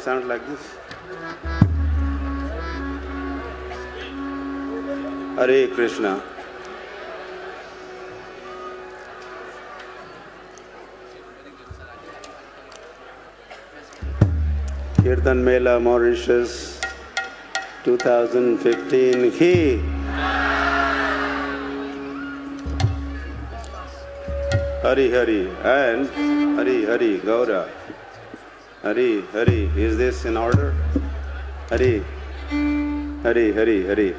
sound like this. Hare Krishna. Kirtan Mela Mauritius 2015 He. Hari Hari and Hari Hari Gaura. Hari Hari. Is this in order? Hari Hari Hari Hari.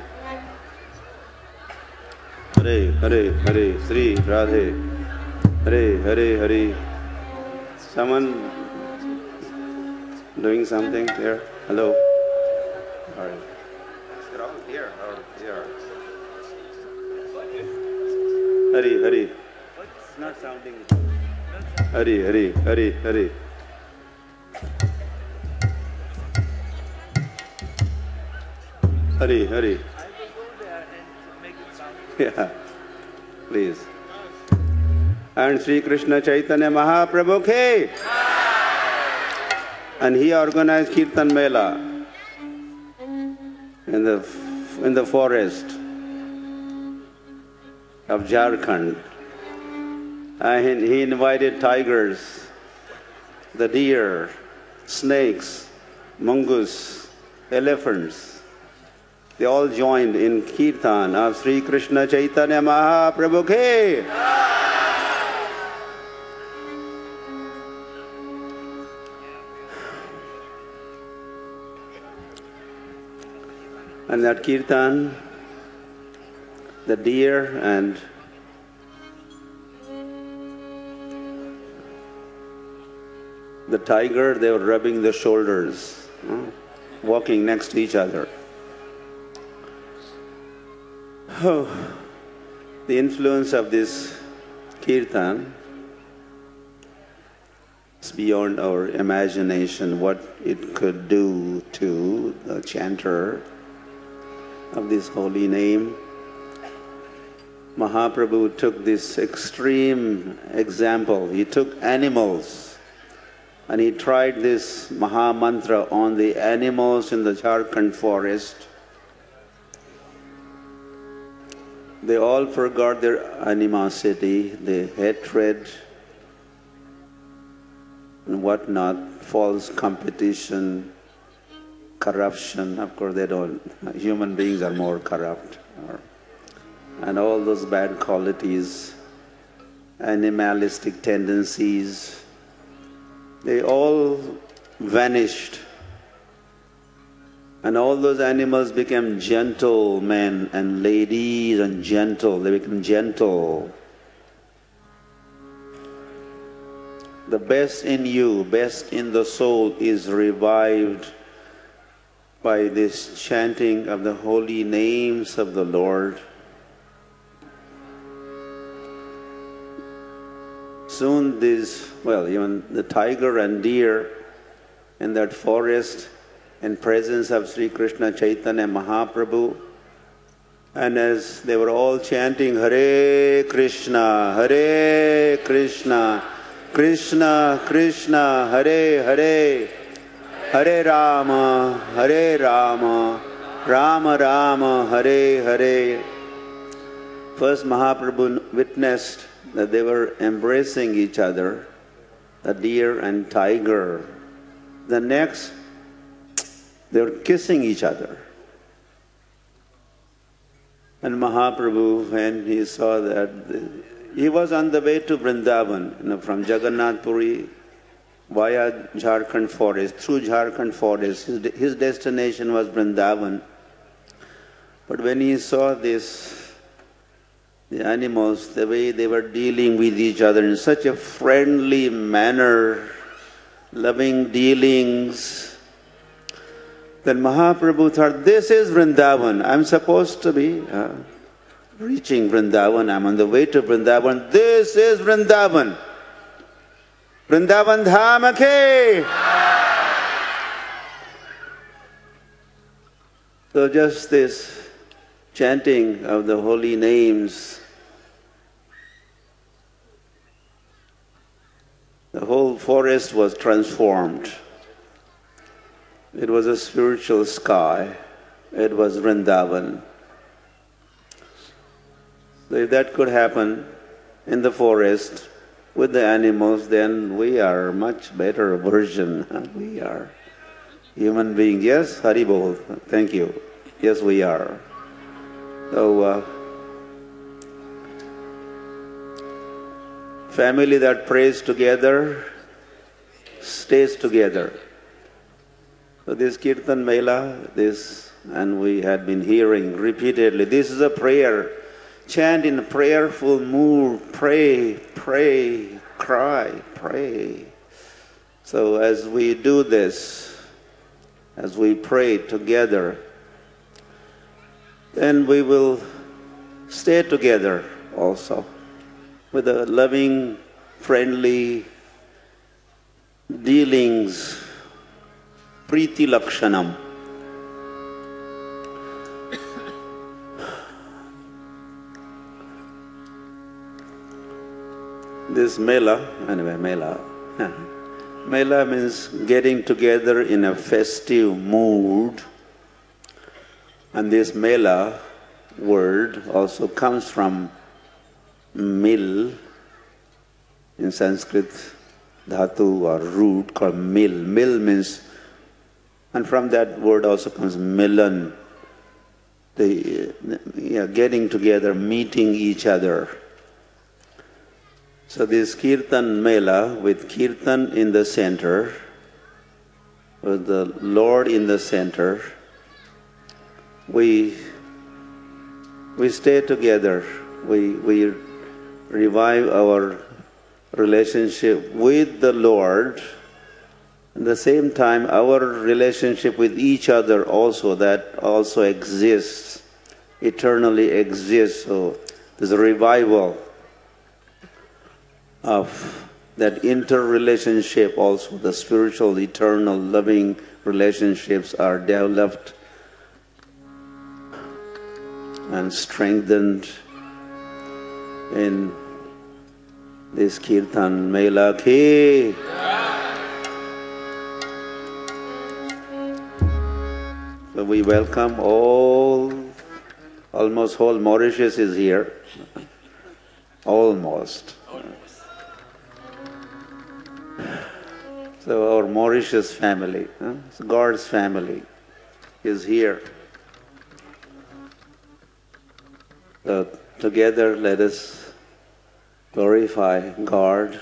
Hare Hare Hare Sri Radhe. Hare Hare Hare. Someone doing something there? Hello? All right. Is it all here or here? Hari Hari. It's not sounding. Hari Hari Hari Hari. Hari Hari. Yeah, please. And Sri Krishna Chaitanya Mahaprabhu ke. And he organized Kirtan Mela in the forest of Jharkhand. And he invited tigers, the deer, snakes, mongoose, elephants. They all joined in Kirtan of Sri Krishna Chaitanya Mahaprabhu ke. And that Kirtan, the deer and the tiger, they were rubbing their shoulders, walking next to each other. Oh, the influence of this Kirtan is beyond our imagination, what it could do to the chanter of this holy name. Mahaprabhu took this extreme example. He took animals and he tried this Maha Mantra on the animals in the Jharkhand forest. They all forgot their animosity, the hatred and whatnot, false competition, corruption. Of course, they don't. Human beings are more corrupt. And all those bad qualities, animalistic tendencies, they all vanished. And all those animals became gentle men and ladies and gentle. They became gentle. The best in you, best in the soul is revived by this chanting of the holy names of the Lord. Soon even the tiger and deer in that forest in presence of Sri Krishna Chaitanya Mahaprabhu, and as they were all chanting Hare Krishna, Krishna Krishna, Hare Hare, Hare Rama, Rama Rama, Hare Hare. First Mahaprabhu witnessed that they were embracing each other, the deer and tiger. The next, they were kissing each other. And Mahaprabhu, when he saw that, he was on the way to Vrindavan, from Jagannath Puri via Jharkhand forest, through Jharkhand forest. His destination was Vrindavan. But when he saw this, the animals, the way they were dealing with each other in such a friendly manner, loving dealings, then Mahaprabhu thought, this is Vrindavan. I'm supposed to be reaching Vrindavan. I'm on the way to Vrindavan. This is Vrindavan. Vrindavan Dham ke. So just this chanting of the holy names, the whole forest was transformed. It was a spiritual sky. It was Vrindavan. So if that could happen in the forest with the animals, then we are much better version. We are human beings. Yes, Haribol. Thank you. Yes, we are. So, family that prays together stays together. So this Kirtan Mela, and we had been hearing repeatedly, this is a prayer. Chant in a prayerful mood, pray, pray, cry, pray. So as we do this, as we pray together, then we will stay together also with a loving, friendly dealings, Priti Lakshanam. This Mela, Mela means getting together in a festive mood. And this Mela word also comes from mil, in Sanskrit, dhatu or root called mil. Mil means, and from that word also comes milan, getting together, meeting each other. So this Kirtan Mela with Kirtan in the center, with the Lord in the center, we stay together. We revive our relationship with the Lord. At the same time, our relationship with each other also, that also exists, eternally exists. So there's a revival of that interrelationship also. The spiritual, eternal, loving relationships are developed and strengthened in this Kirtan Mela ki. So we welcome almost whole Mauritius is here. Almost. So our Mauritius family, God's family, is here. So together let us glorify God.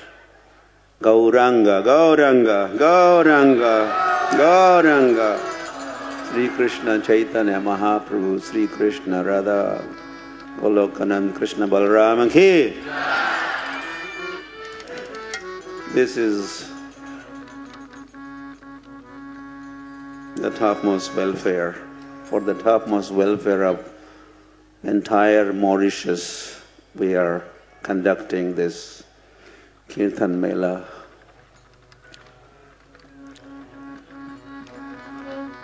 Gauranga, Gauranga, Gauranga, Gauranga. Sri Krishna Chaitanya Mahaprabhu, Sri Krishna Radha, Golokanand Krishna Balarama ki. This is the topmost welfare, for the topmost welfare of entire Mauritius, we are conducting this Kirtan Mela.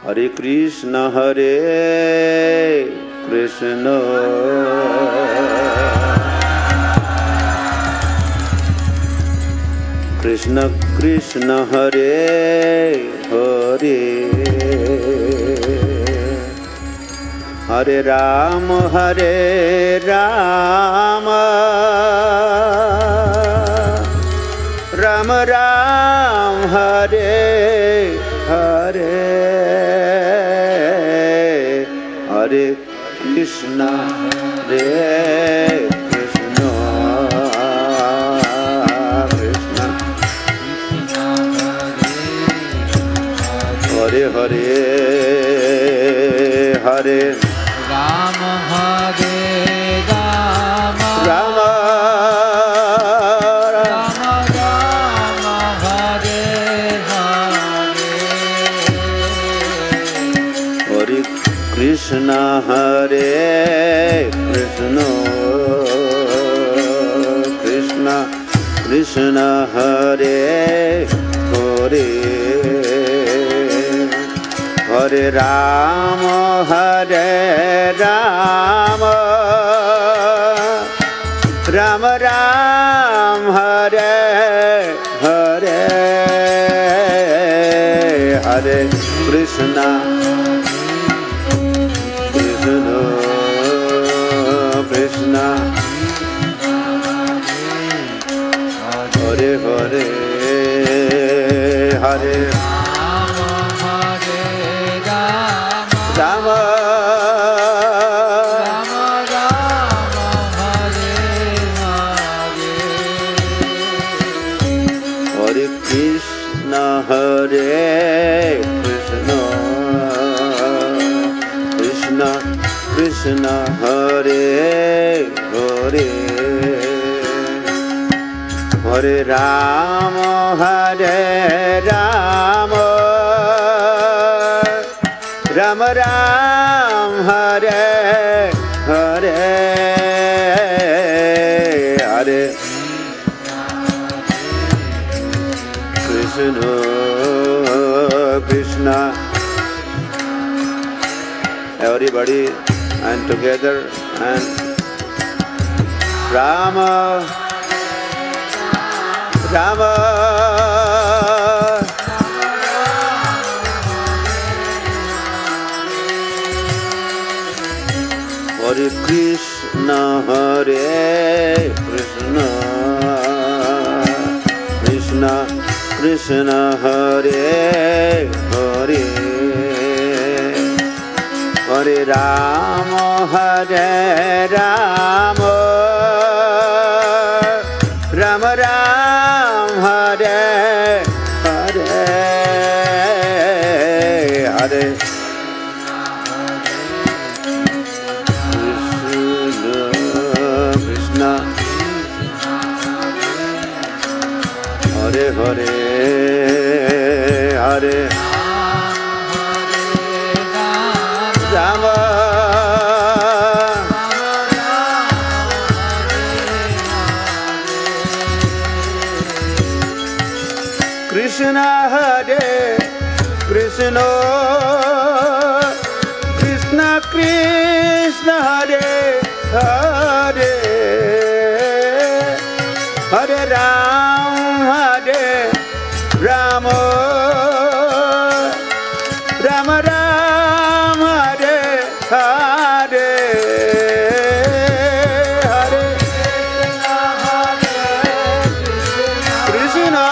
Hare Krishna, Hare Krishna, Krishna Krishna, Hare Hare, Hare Rama, Hare Rama, Rama Rama, Hare Hare, Hare Krishna, Hare Krishna, Krishna Hare Hare, Hare Rama, Hare Rama, Rama Rama Rama, Hare Hare, Hare Krishna, Hare Krishna, Krishna Krishna, Hare Hare, Hare Rama, Hare Rama, Rama Rama, Hare Hare, Hare Krishna. Krishna Krishna Hare Hare Hare Rama Hare Krishna Hare Krishna Krishna Krishna Hare Hare Hare Rama Hare Rama Rama Rama Hare Hare Hare Krishna Krishna everybody and together and Rama Rama Hare Krishna Hare Krishna Krishna Krishna Hare Hare Hare Rama Hare Rama Rama Rama Hare Hare Hare Krishna Hare Hare Hare Rama Krishna Hare Krishna Krishna Krishna Hare Hare Hare Rama Hare Rama Rama Rama Hare Hare Hare Krishna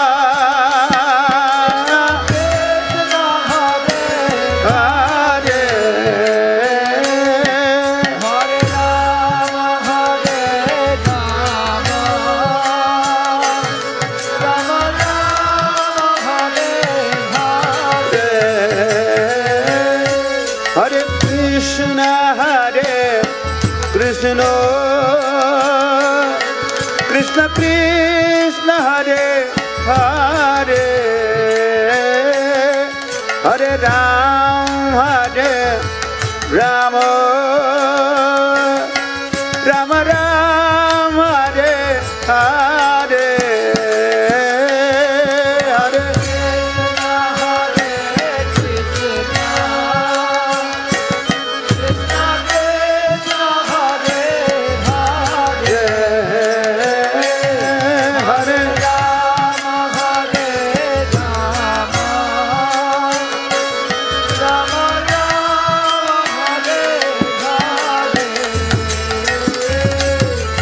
Krishna Krishna Krishna Hare Hare Hare Rama Hare Rama Rama Rama Hare Hare Hare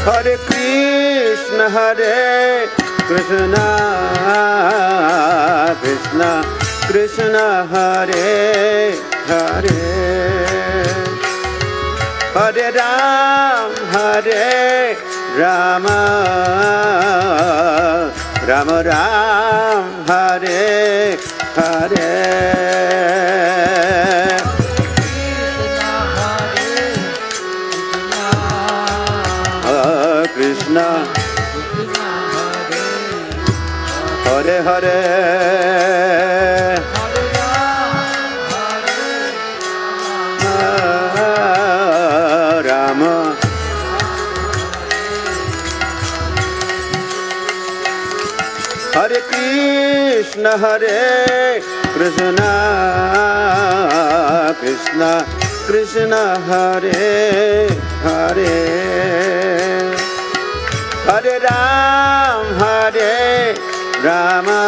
Hare Krishna Hare Krishna Krishna Krishna Hare Hare Hare Rama Rama Rama Hare Hare Krishna Hare Hare Rama Hare Krishna Hare Krishna Krishna Krishna Hare Hare Hare Rama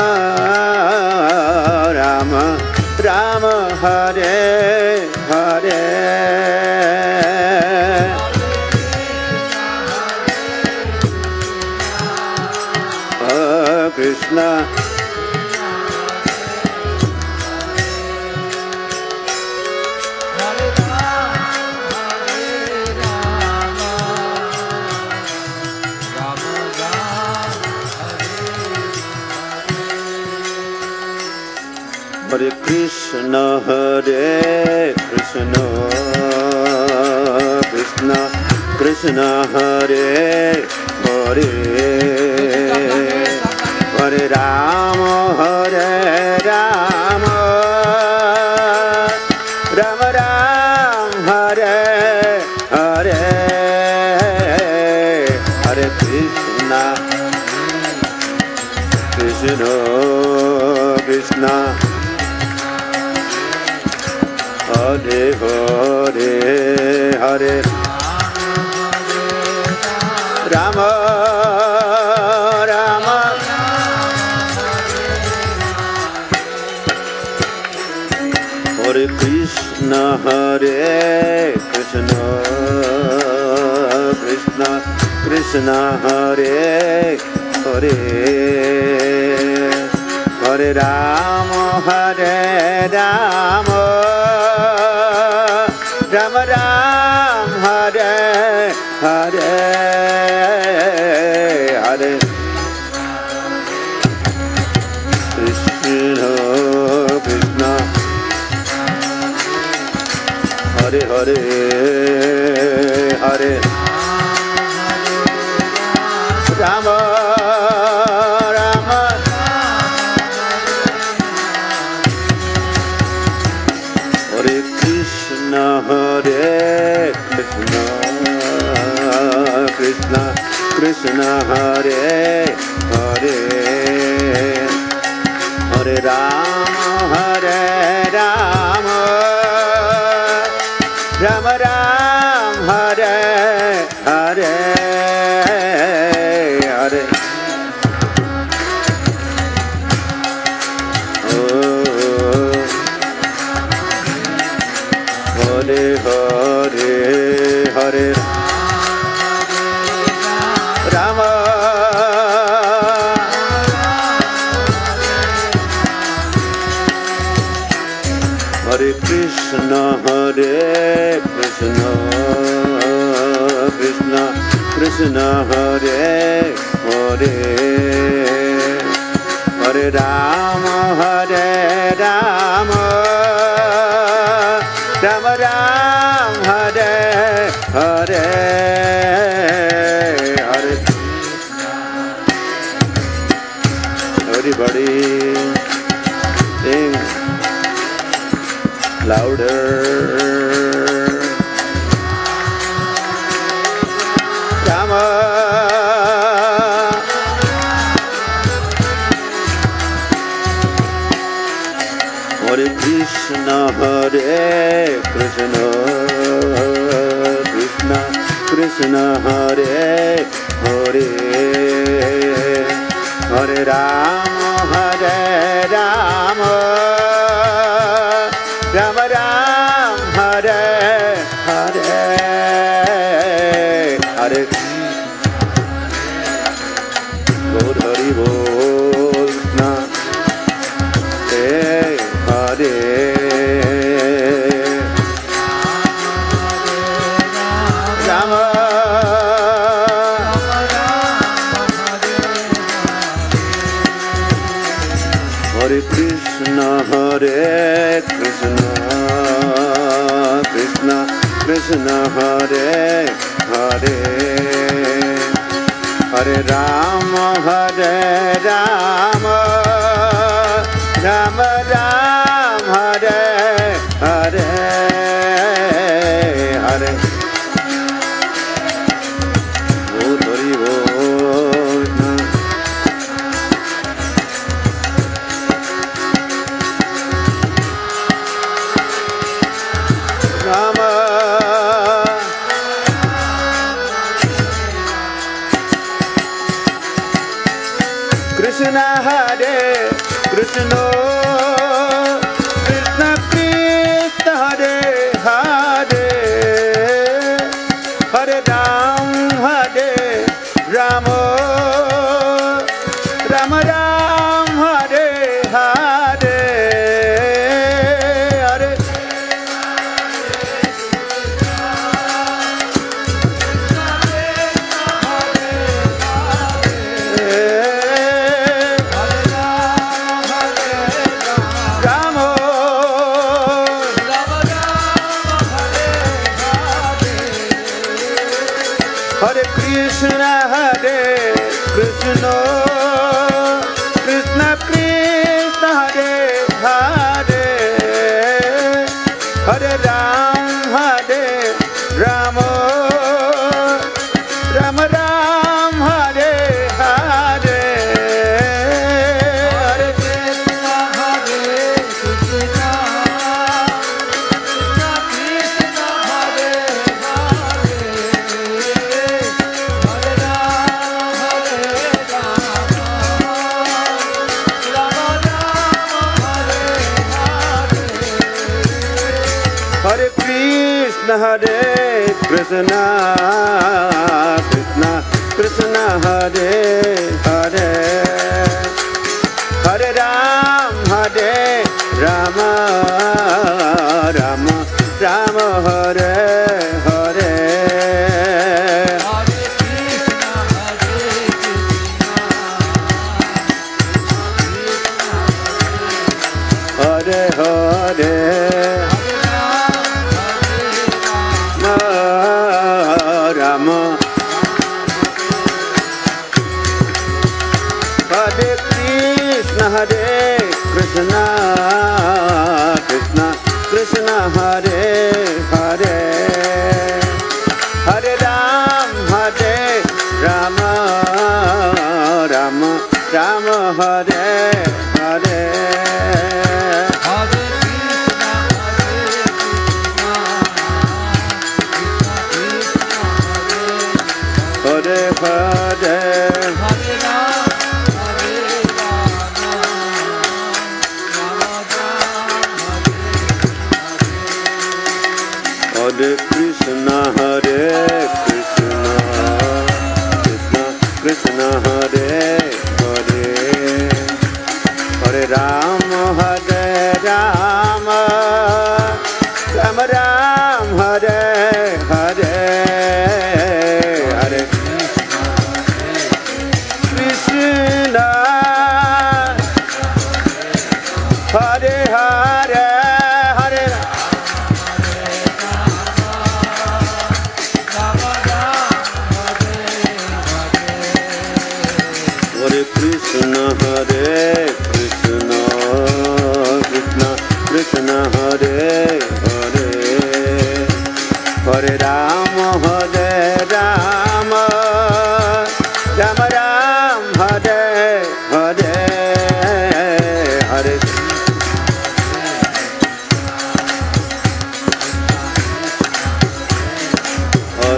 Rama Rama Hare Hare Krishna Hare Krishna Hare Krishna Krishna Krishna Hare Hare Hare Rama Hare Rama Rama Rama Hare Hare Hare Krishna Krishna Krishna Hare Hare Hare Rama Rama Hare Krishna Hare Krishna Krishna Krishna Hare Hare Hare Rama Hare Rama Rama Rama Hare Hare Hare Krishna Krishna Hare Hare Hare Rama Rama Hare Krishna Hare Krishna Krishna Krishna Hare Hare Hare Rama Hare Rama Rama Rama Hare Hare Hare Hare Hare Hare Rama Hare Krishna Hare Krishna Krishna Krishna Hare Hare Hare Rama Hare Rama Rama Rama Hare Hare Hare Everybody sing louder Rama Hare Krishna Hare Krishna Krishna Krishna Hare Hare Hare Rama Hare Rama Rama Rama Hare Hare Hare Lord Hari Bol Krishna Hare Rama Hare Krishna Hare Krishna Krishna Krishna Hare Hare Hare Rama Hare Rama Rama Rama Hare Hare Hare Bol Hari Bol Rama Krishna Hare Krishna Krishna Krishna Hare Ram, Hare Rama, Rama Ram, Hare Hare, Hare Hare Krishna, Krishna Krishna, Hare Hare, Hare Ram, Hare Rama, Rama Ram, Hare Hare, Hare Krishna, Hare Krishna, Krishna Hare Hare, Hare Ram, Hare Rama, Rama Rama, Hare Hare. Hare Krishna, Krishna Krishna, Hare Hare, Hare Ram, Hare Rama, Rama Rama, Hare Hare. Hare Krishna, Hare Hare, Rama Hare Krishna, Krishna Krishna, Hare Hare, Hare Ram, Hare Rama, Rama Rama, Hare Hare. Hare Krishna, Krishna Krishna, Hare Hare Hare Krishna, Hare Krishna, Krishna Krishna, Hare Hare, Hare Ram, Hare Rama, Rama Ram, Hare Hare, Hare Krishna, Hare Hare, Hare Hare Krishna, Krishna Krishna, Hare Hare, Hare Ram, Hare Rama, Rama Ram, Hare Hare, Hare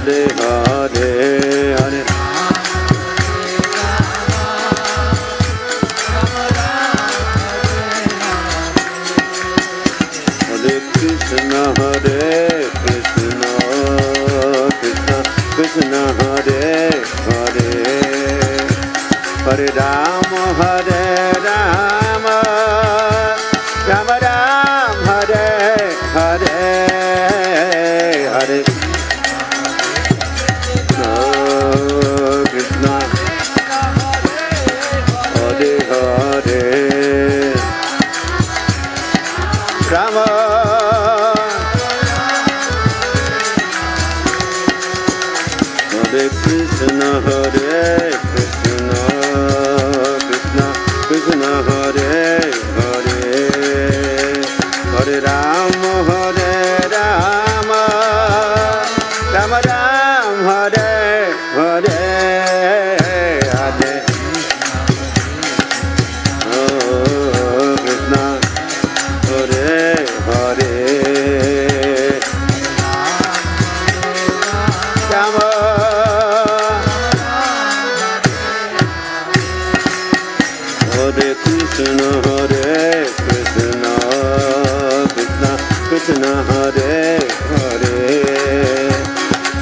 Hare Hare, Hare Krishna, Krishna Krishna, Hare Hare, Hare Ram, Hare Rama, Rama Ram, Hare Hare, Hare Krishna, Hare Hare, Rama Hare Krishna, Krishna Krishna, Hare Hare, Hare Ram, Hare Rama, Rama Ram, Hare Hare, Hare Krishna, Hare Hare, Rama Hare Krishna, Krishna Krishna, Hare Hare,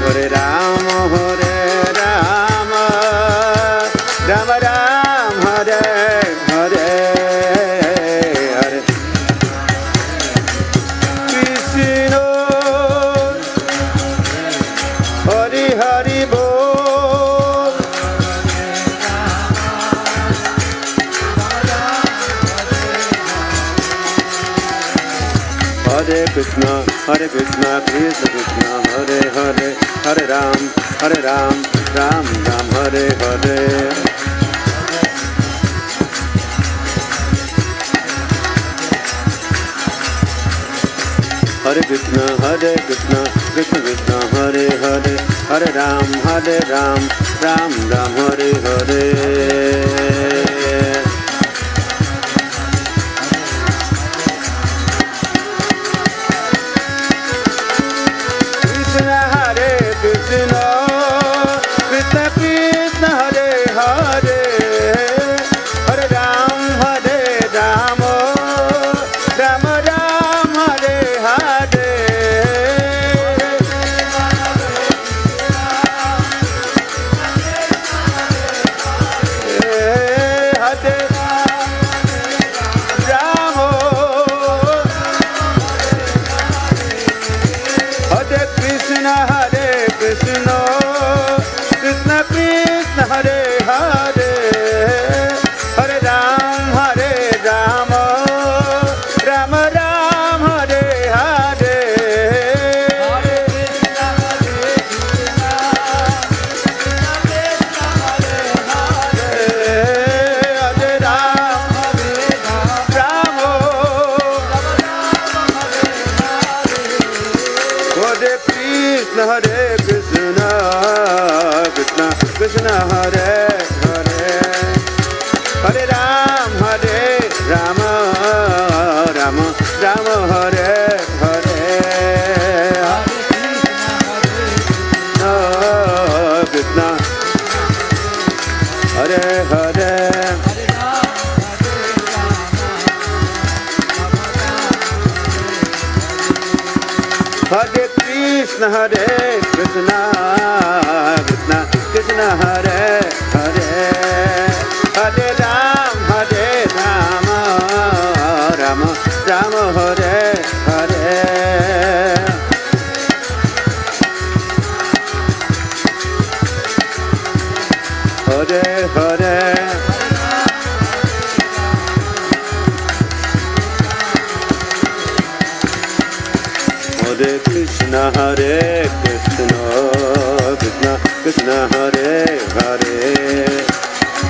Hare Ram. Ram, Ram Ram, Hare Hare, Hare Krishna, Hari Hari Bol. Hare Krishna, Krishna Krishna, Hare Hare, Hare Ram, Ram Ram, Hare Hare. Hare Krishna, Krishna Krishna, Hare Hare, Hare Ram, Ram Ram, Hare Hare. Krishna, Krishna Krishna, Hare Hare, Hare Ram, Ram Ram, Hare Hare. Hare Ram, Hare Krishna, Krishna Krishna, Hare Hare, Hare Ram, Ram Ram, Hare Hare. Hare Ram, Ram, Hare Krishna, Krishna Krishna, Hare Hare, Hare Ram, Ram Ram, Hare Hare. Krishna, Hare Hare, Hare Krishna, Krishna Krishna, Hare Hare, Hare Ram, Ram Ram, Hare Hare. Hare Hare, Hare Krishna, Krishna Krishna, Hare Hare,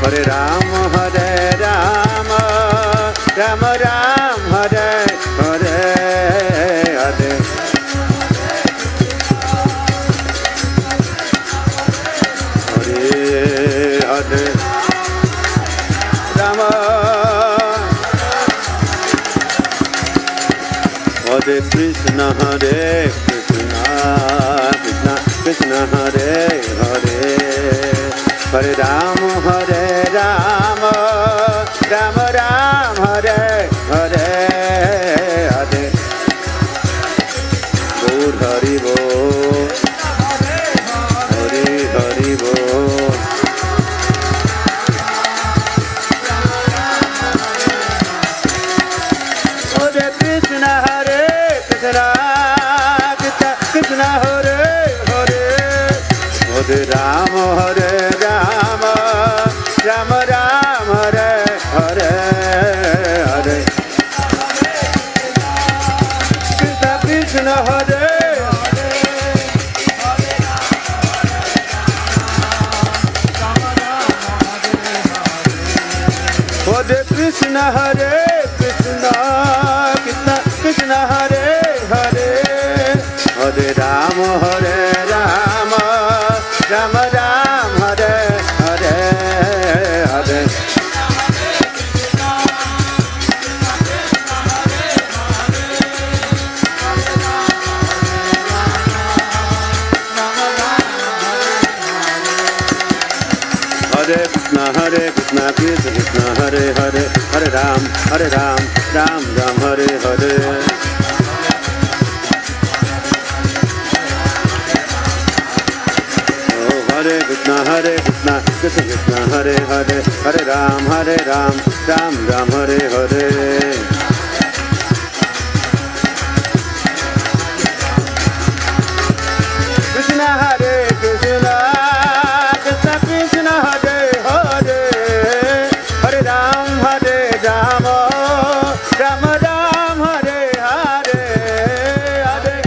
Hare Ram, Ram Ram, Hare Hare, Hare Hare Rama, Hare Krishna, Krishna Krishna, Hare Hare, Hare Ram, Ram Ram, Hare Hare, Hare Gaur Hari Bol, Hari Hari Bol. Hare Krishna, Krishna Krishna, Hare Hare, Hare Ram, Ram Ram, Hare Hare, Hare Krishna, Krishna, Hare Hare Krishna, Krishna Krishna, Hare Hare, Hare Ram, Ram Ram, Hare Hare, Hare Krishna, Krishna Hare Hare, Hare Ram, Ram Ram, Hare Hare. Hare Krishna, Krishna Krishna, Hare Hare, Hare Ram, Ram Ram, Hare Hare. Krishna Hare Krishna, Krishna Krishna Hare Hare, Hare Ram Ram, Ram Ram Hare Hare, Hare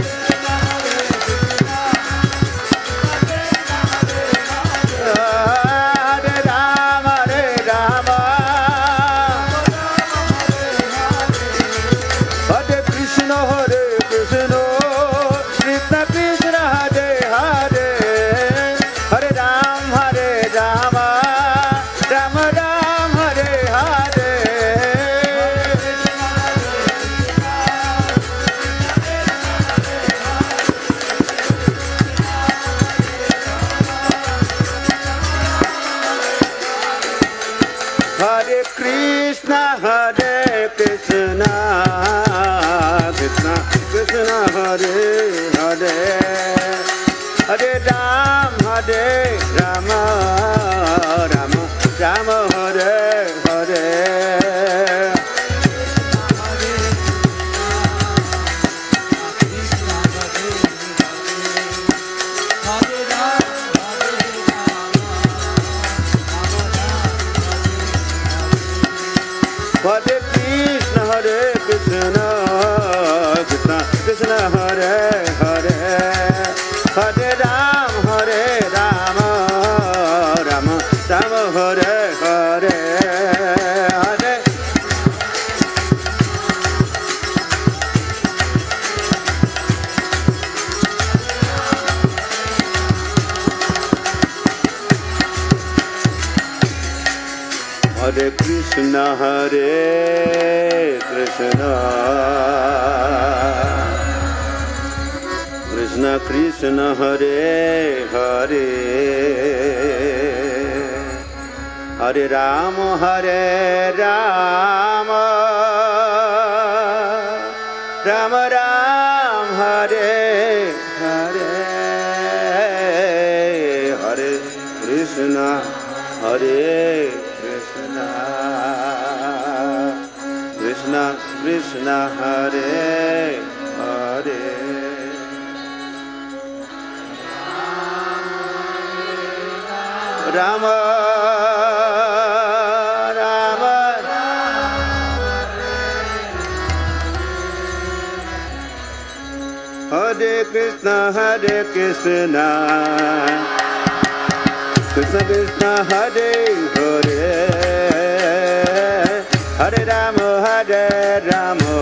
Hare Ram, Hare Krishna, Krishna Krishna Hare Hare, Hare Ram Ram, Ram Ram Hare Hare. Hare Krishna, Krishna Krishna Hare Hare, Hare Ram Ram, Ram Ram Hare Hare. Hare Krishna, Krishna Krishna Hare Hare, Hare Ram Ram, Ram Ram Hare Hare, Hare Hare Krishna, Krishna Krishna Krishna Hare Hare, Hare Ram Ram, Ram Ram Hare Hare, Hare Krishna, Krishna Krishna Krishna Hare Hare. Rama Rama Hare Krishna, Krishna Krishna Hare Hare, Hare Rama Rama,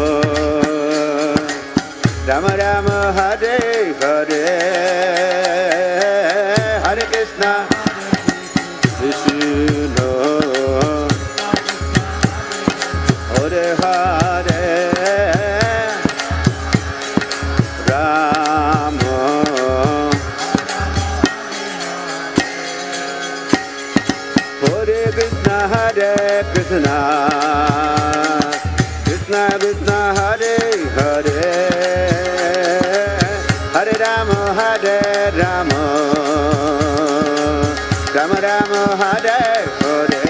Rama Rama Hare Hare, Hare Krishna Krishna, Hare Hare, Rama, Hare Krishna, Krishna Krishna Hare Hare, Hare Rama Rama, Rama Rama Hare Hare,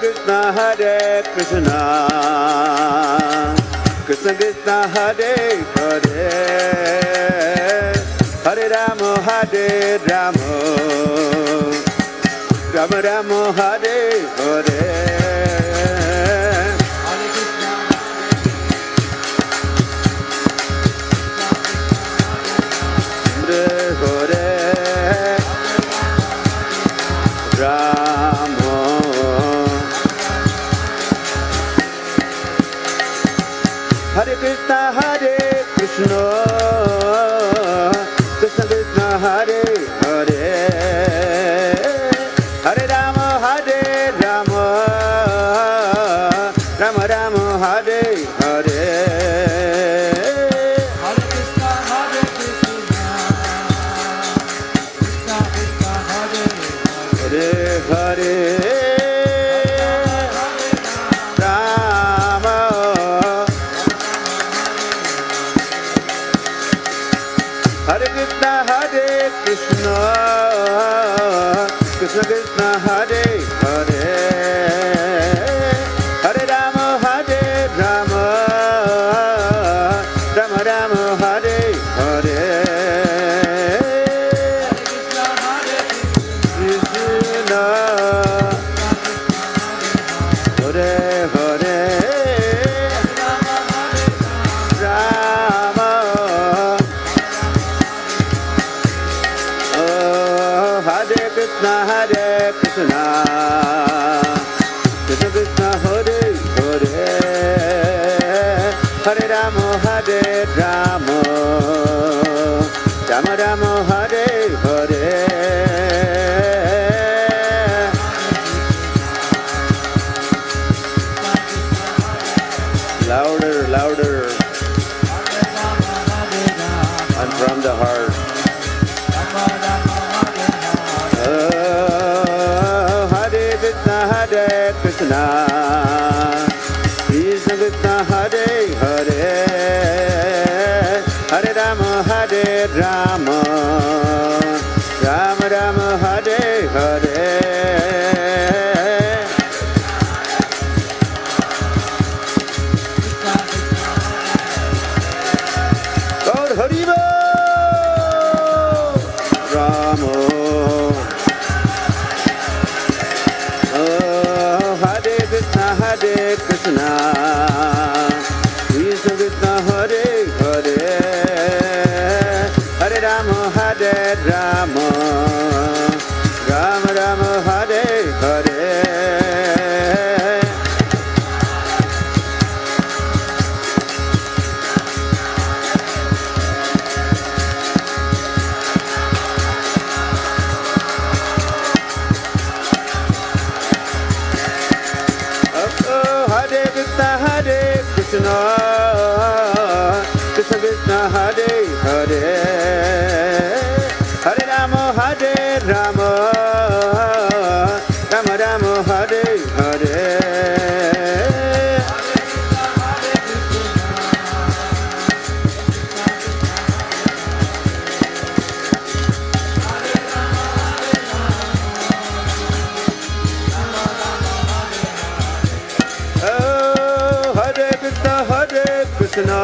Krishna Hare Krishna, Krishna Krishna Hare Hare, Hare Rama Rama, Rama Rama Hare Hare, Hare Hare, Rama, Hare Krishna, Krishna Krishna Hare Hare, Hare Rama Rama, Rama Rama Hare Hare, Hare Krishna, Hare Hare Krishna, Krishna Krishna, Hare Hare, Hare Rama, Hare Rama, Rama Rama, Hare Hare, Krishna, Hare Hare, Rama, Hare Krishna, Krishna Krishna, Hare Hare, Hare Rama, Hare Rama, Rama Rama, Hare Hare. Louder, louder, and from the heart. Hare Krishna, Krishna Krishna, Hare Hare, Hare Rama, Hare Rama, Rama Rama, Hare Hare. Gaur Hari Bol, Rama. Hare Krishna, Krishna Krishna, Hare Hare, Hare Rama, Hare Rama, Rama Rama, Hare Hare. Hare Krishna, Krishna Krishna, Hare Hare, Hare Rama, Hare Rama, Rama Rama, Hare Hare. Krishna,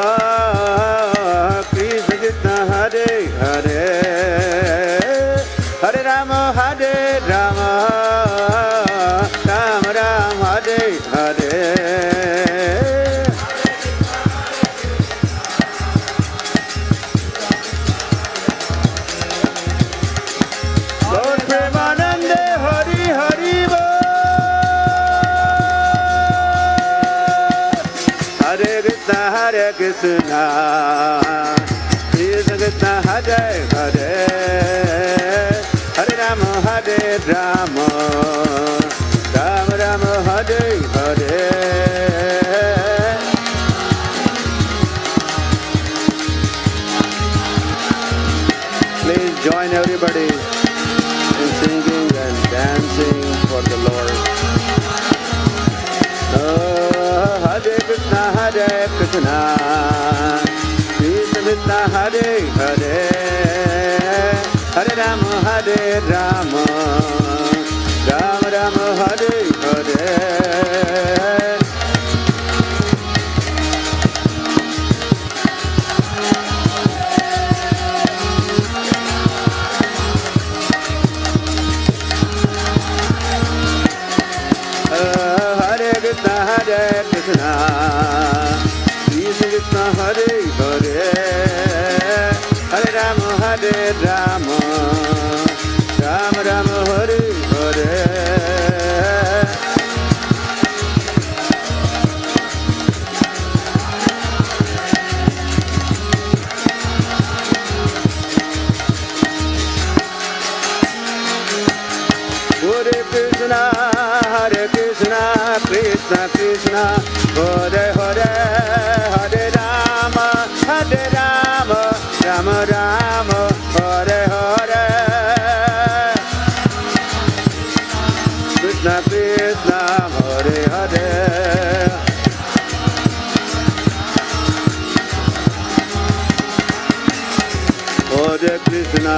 Krishna, Hare Hare, Hare Rama, Hare Rama, Rama Rama, Hare Hare. Lord Premanande, Hari Hari Bol. Hare Krishna, Krishna Krishna, Hare Hare, Hare Rama, Hare Rama, Rama Rama, Hare Hare. Please join everybody in singing and dancing for the Lord. Hare Krishna, Krishna Krishna, Hare Hare, Hare Rama, Hare Rama, Rama Rama, Hare Hare. Hare Krishna, Krishna Krishna, Hare Hare, Hare Rama, Hare Rama, Rama Rama, Hare Hare. Hare Krishna, Krishna Krishna, Hare Hare, Hare Rama, Rama Rama, Hare Hare. Krishna Krishna, Hare Hare. Hare Krishna,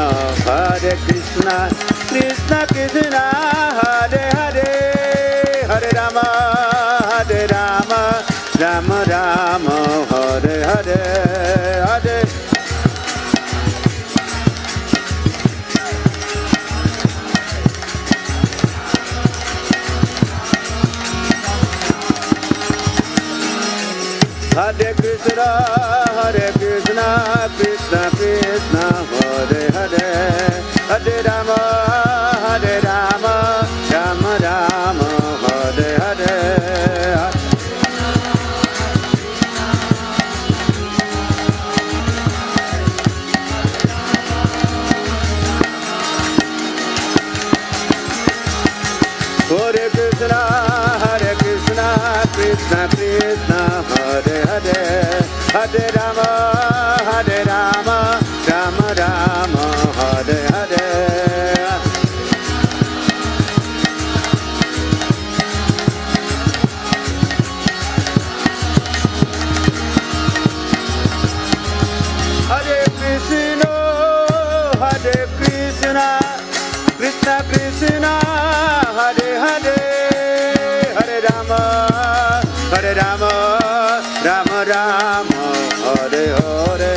Krishna Krishna, Hare Hare, Hare Rama, Rama Rama, Hare Hare, Hare. Hare Krishna, Krishna Krishna, Hare Hare, Hare Rama, Rama Rama, Hare Hare. Hare Krishna, Krishna Krishna, Hare Hare, Hare Rama, Rama Rama, Hare Hare. Hare Krishna, Krishna Krishna, Hare Hare, Hare Rama, Rama Rama, Hare Hare.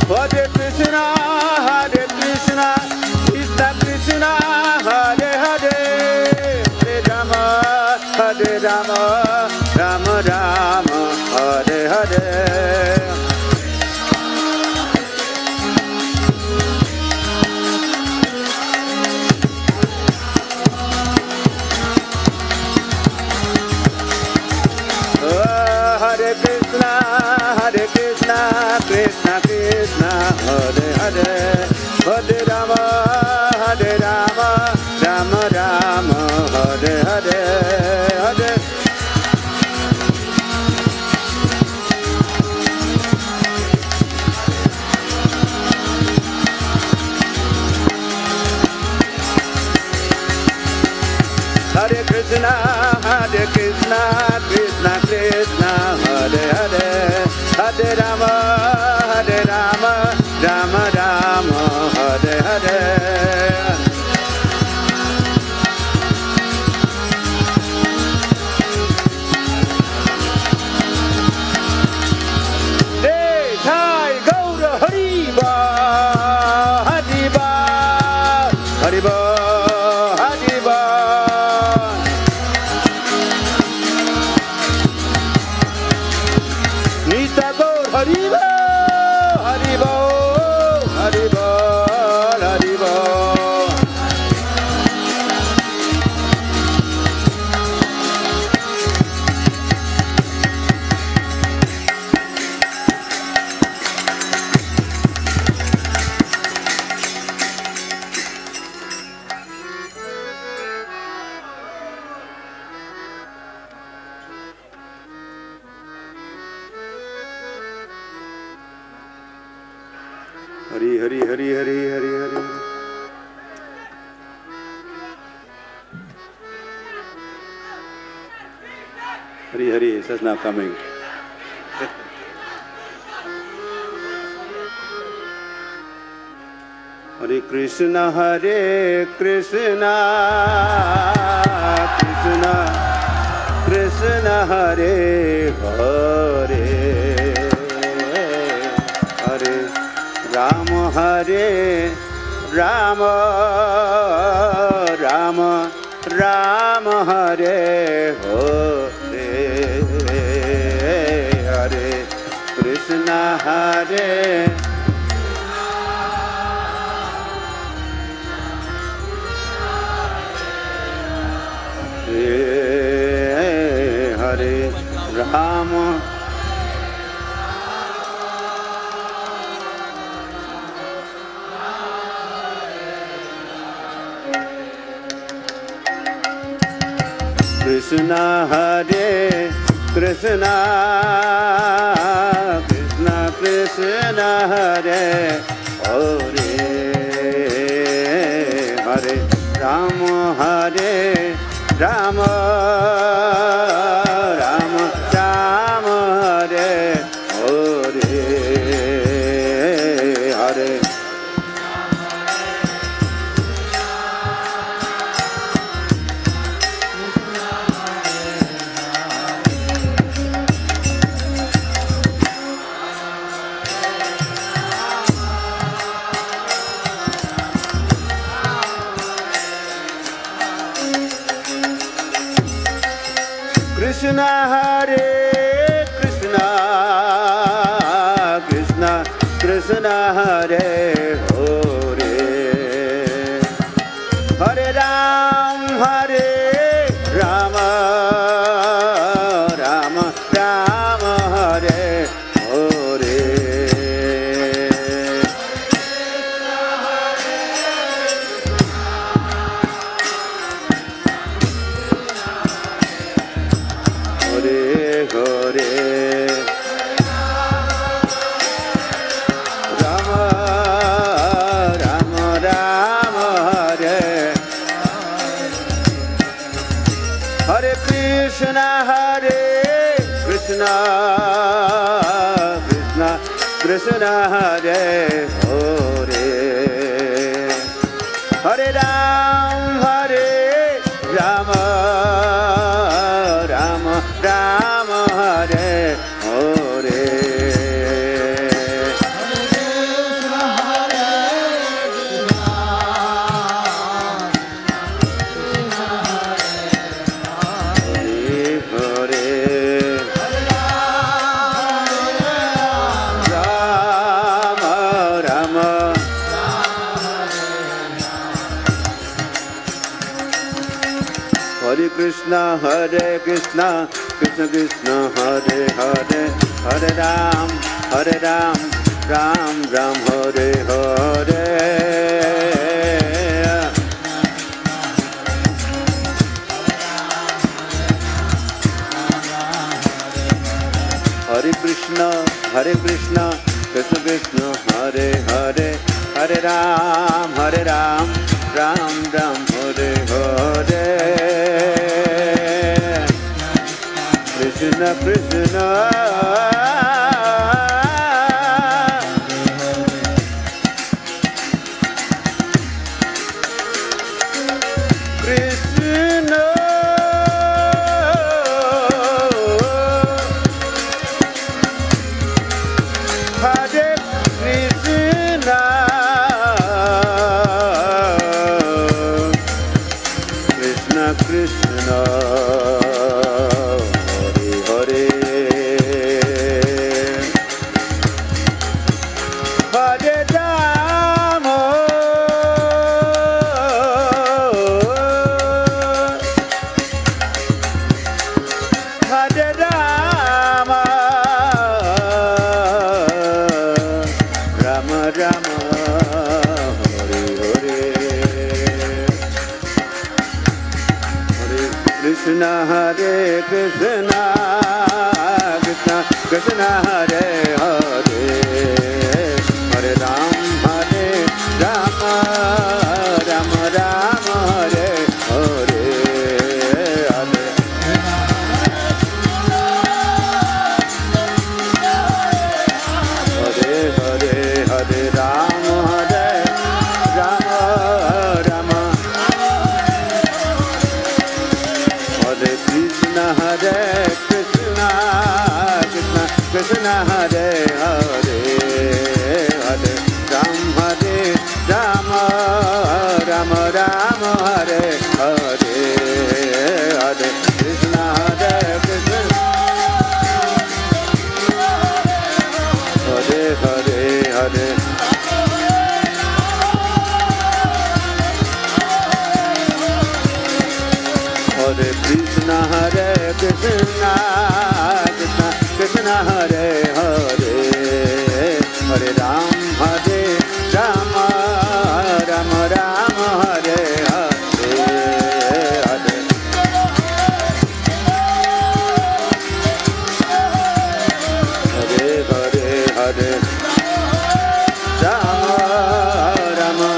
Hare Krishna, Krishna Krishna, Hare Hare, Hare Rama, Rama Rama, Hare Hare. Hare Krishna, Krishna Krishna, Hare Hare, Hare Rama, Rama Rama, Hare Hare, Hare. Hare Krishna, Krishna Krishna, Hare Hare, Hare Rama, Rama Rama, Hare Hare. Hari Hari Hari Hari Hari Hari. Hari Hari is now coming. Hare Krishna, Krishna Krishna, Hare Hare, Hare Rama, Rama Rama, Rama Hare Hare, Hare Krishna, Hare Hare Rama, Krishna Hare Krishna, Krishna Krishna Hare Hare, Rama Hare Rama Rama Rama Hare Hare Hare Krishna Hare Krishna Krishna Krishna Hare Hare Hare Rama Rama Rama Hare Hare Krishna Hare Krishna Krishna Krishna Hare Hare Hare Rama Rama Rama Hare Hare Krishna Hare Krishna Krishna Krishna Hare Hare Hare Ram Ram Ram Hare Hare Hare Krishna Krishna Krishna Hare Hare Hare Ram Ram Ram Hare Hare Krishna Krishna Krishna Hare Krishna Krishna Krishna Krishna Hare Krishna Krishna Krishna Hare Hare Hare Ram Rama Rama Hare Hare Hare Hare Hare Ram Rama Rama Hare Krishna Krishna Krishna Hare Hare Hare Ram Rama Rama Hare Hare Hare Krishna Krishna Hare Hare Hare Hare Krishna Krishna Krishna Hare Hare Hare Ram Rama Rama Hare Hare Hare Hare Hare Hare Rama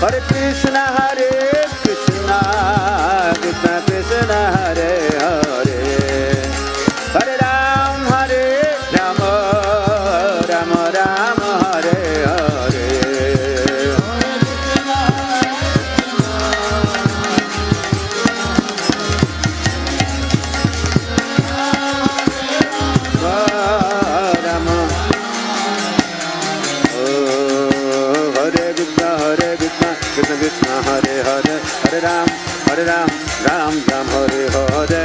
Hare Krishna, Krishna Krishna, Hare Hare, Hare Ram, Ram Ram, Hare Hare. Krishna Krishna, Hare Hare, Hare Ram, Ram Ram, Hare Hare.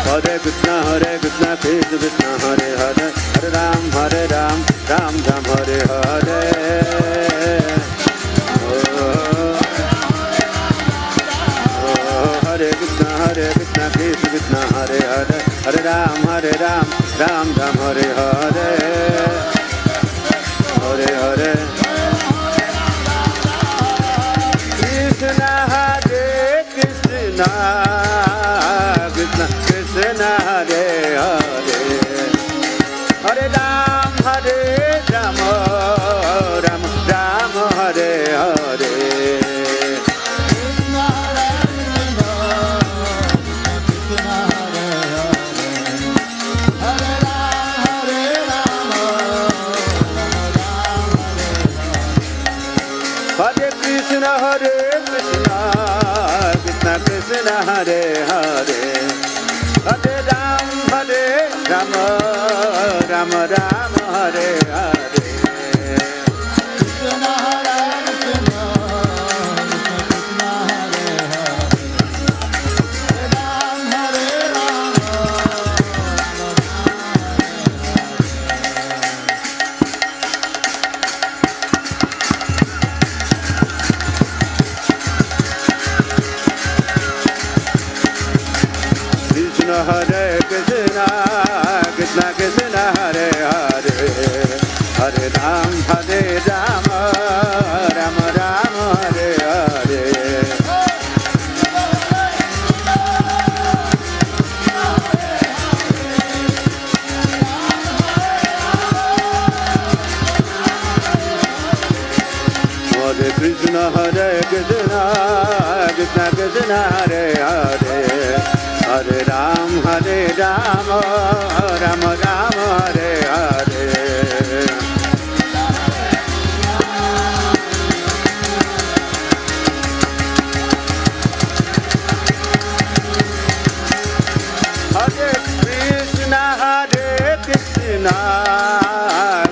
Hare Krishna, Krishna Krishna, Hare Hare, Hare Ram, Ram Ram, Hare Hare. Hare Krishna, Krishna Krishna, Hare Hare, Hare Ram, Ram Ram, Hare Hare. Hare Hare. Krishna, Hare Krishna, Krishna Krishna, Hare Hare, Hare Ram, Ram Ram, Hare Hare. Hare Krishna, Krishna Krishna, Hare Hare, Hare Ram, Ram Ram, Hare Hare. Krishna, Krishna, Krishna Hare Hare, Hare Ram, Ram. Hare Krishna, Krishna Krishna, Hare Hare, Hare Ram, Ram Ram, Hare Hare. Hare Krishna, Krishna Krishna, Hare Hare, Hare Ram, Ram Ram, Hare Hare. Hare Krishna,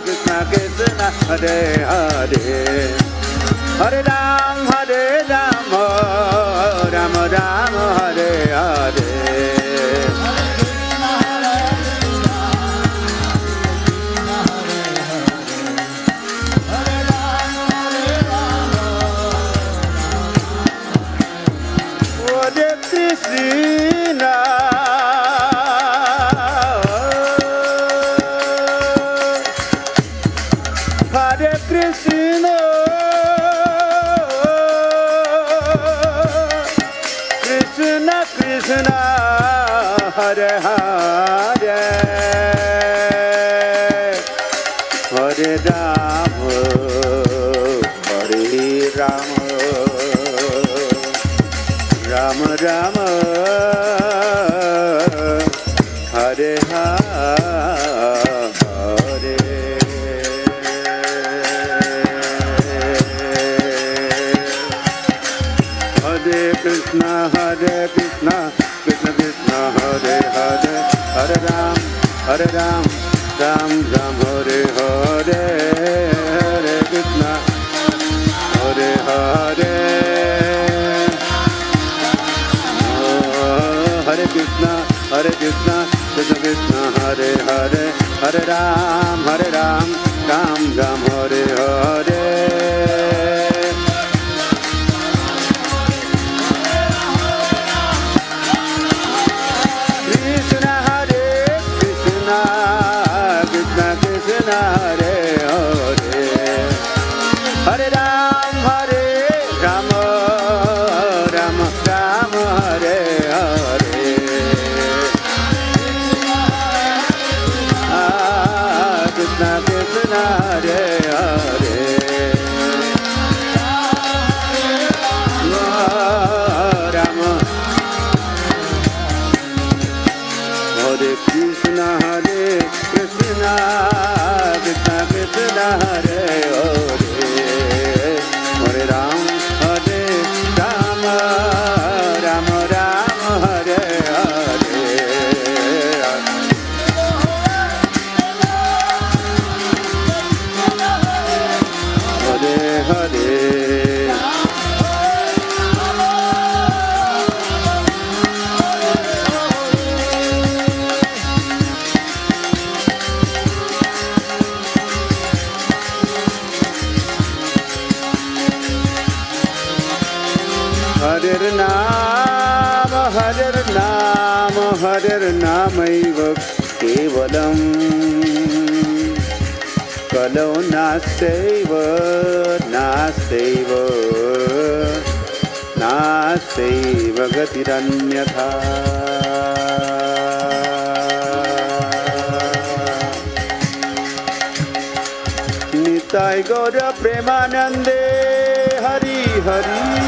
Krishna Krishna, Hare Hare, Hare Ram, Ram Ram, Hare Hare. Hare Krishna, Krishna Krishna, Hare Hare, Hare Ram, Ram Ram, Hare Hare. Hare Krishna, Krishna Krishna, Hare Hare, Hare Ram, Ram Ram, Hare Hare. Hare Krishna, Hare Hare. Hare Krishna, Krishna Krishna, Hare Hare, Hare Ram, Ram Ram, Hare Hare. Krishna, Krishna Krishna, Hare Hare, Hare Ram, Ram Ram, Hare Hare. Hare Hare Rama Hare Krishna Krishna Krishna Hare Hare Hare Ram Ram Ram Hare Hare Hare Hare Hare Namaiva Kevalam Kalau Nasteva Gatiranyatha Nitai Gaura Premanande Hari Hari